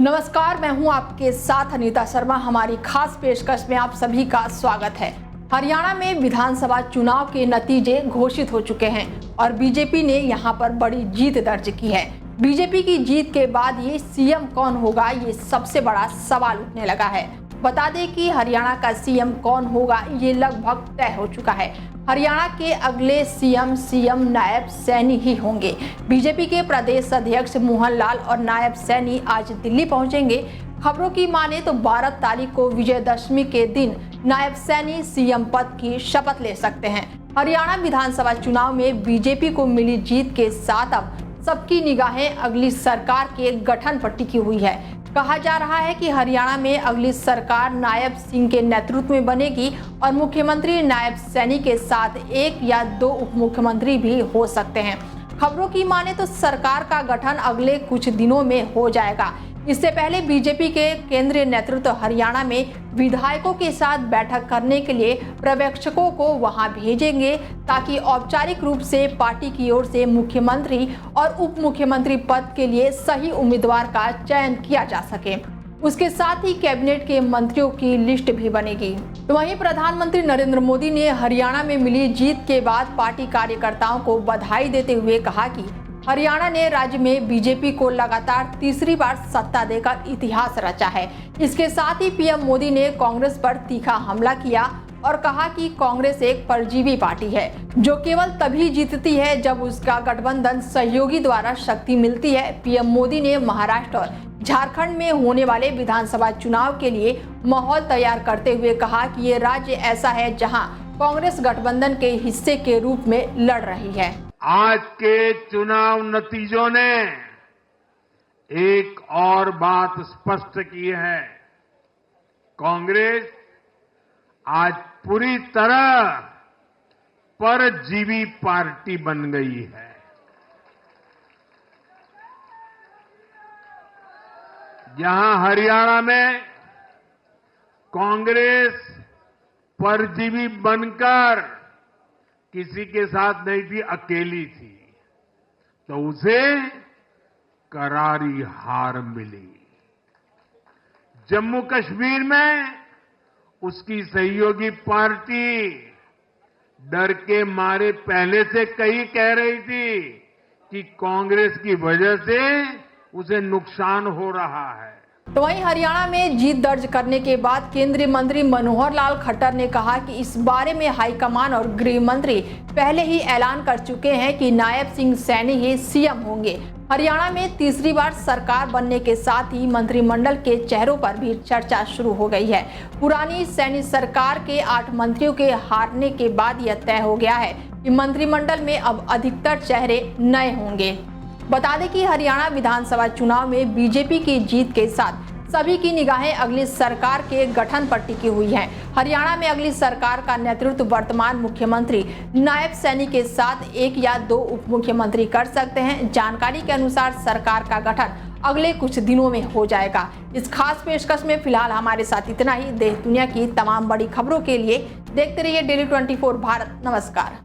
नमस्कार, मैं हूं आपके साथ अनीता शर्मा। हमारी खास पेशकश में आप सभी का स्वागत है। हरियाणा में विधानसभा चुनाव के नतीजे घोषित हो चुके हैं और बीजेपी ने यहां पर बड़ी जीत दर्ज की है। बीजेपी की जीत के बाद ये सीएम कौन होगा, ये सबसे बड़ा सवाल उठने लगा है। बता दें कि हरियाणा का सीएम कौन होगा ये लगभग तय हो चुका है। हरियाणा के अगले सीएम नायब सैनी ही होंगे। बीजेपी के प्रदेश अध्यक्ष मोहन लाल और नायब सैनी आज दिल्ली पहुंचेंगे। खबरों की माने तो 12 तारीख को विजयदशमी के दिन नायब सैनी सीएम पद की शपथ ले सकते हैं। हरियाणा विधानसभा चुनाव में बीजेपी को मिली जीत के साथ अब सबकी निगाहें अगली सरकार के गठन पर टिकी हुई है। कहा जा रहा है कि हरियाणा में अगली सरकार नायब सिंह के नेतृत्व में बनेगी और मुख्यमंत्री नायब सैनी के साथ 1 या 2 उप मुख्यमंत्री भी हो सकते हैं। खबरों की माने तो सरकार का गठन अगले कुछ दिनों में हो जाएगा। इससे पहले बीजेपी के केंद्रीय नेतृत्व हरियाणा में विधायकों के साथ बैठक करने के लिए पर्यवेक्षकों को वहां भेजेंगे ताकि औपचारिक रूप से पार्टी की ओर से मुख्यमंत्री और उप मुख्यमंत्री पद के लिए सही उम्मीदवार का चयन किया जा सके। उसके साथ ही कैबिनेट के मंत्रियों की लिस्ट भी बनेगी। तो वहीं प्रधानमंत्री नरेंद्र मोदी ने हरियाणा में मिली जीत के बाद पार्टी कार्यकर्ताओं को बधाई देते हुए कहा कि हरियाणा ने राज्य में बीजेपी को लगातार तीसरी बार सत्ता देकर इतिहास रचा है। इसके साथ ही पीएम मोदी ने कांग्रेस पर तीखा हमला किया और कहा कि कांग्रेस एक परजीवी पार्टी है जो केवल तभी जीतती है जब उसका गठबंधन सहयोगी द्वारा शक्ति मिलती है। पीएम मोदी ने महाराष्ट्र और झारखंड में होने वाले विधानसभा चुनाव के लिए माहौल तैयार करते हुए कहा कि ये राज्य ऐसा है जहां कांग्रेस गठबंधन के हिस्से के रूप में लड़ रही है। आज के चुनाव नतीजों ने एक और बात स्पष्ट की है। कांग्रेस आज पूरी तरह परजीवी पार्टी बन गई है। जहां हरियाणा में कांग्रेस परजीवी बनकर किसी के साथ नहीं थी, अकेली थी, तो उसे करारी हार मिली। जम्मू कश्मीर में उसकी सहयोगी पार्टी डर के मारे पहले से कई कह रही थी कि कांग्रेस की वजह से उसे नुकसान हो रहा है। तो वहीं हरियाणा में जीत दर्ज करने के बाद केंद्रीय मंत्री मनोहर लाल खट्टर ने कहा कि इस बारे में हाईकमान और गृह मंत्री पहले ही ऐलान कर चुके हैं कि नायब सिंह सैनी ही सीएम होंगे। हरियाणा में तीसरी बार सरकार बनने के साथ ही मंत्रिमंडल के चेहरों पर भी चर्चा शुरू हो गई है। पुरानी सैनी सरकार के 8 मंत्रियों के हारने के बाद यह तय हो गया है कि मंत्रिमंडल में अब अधिकतर चेहरे नए होंगे। बता दें कि हरियाणा विधानसभा चुनाव में बीजेपी की जीत के साथ सभी की निगाहें अगली सरकार के गठन पर टिकी हुई हैं। हरियाणा में अगली सरकार का नेतृत्व वर्तमान मुख्यमंत्री नायब सैनी के साथ 1 या 2 उप मुख्यमंत्री कर सकते हैं। जानकारी के अनुसार सरकार का गठन अगले कुछ दिनों में हो जाएगा। इस खास पेशकश में फिलहाल हमारे साथ इतना ही। देश दुनिया की तमाम बड़ी खबरों के लिए देखते रहिए डेली 24 भारत। नमस्कार।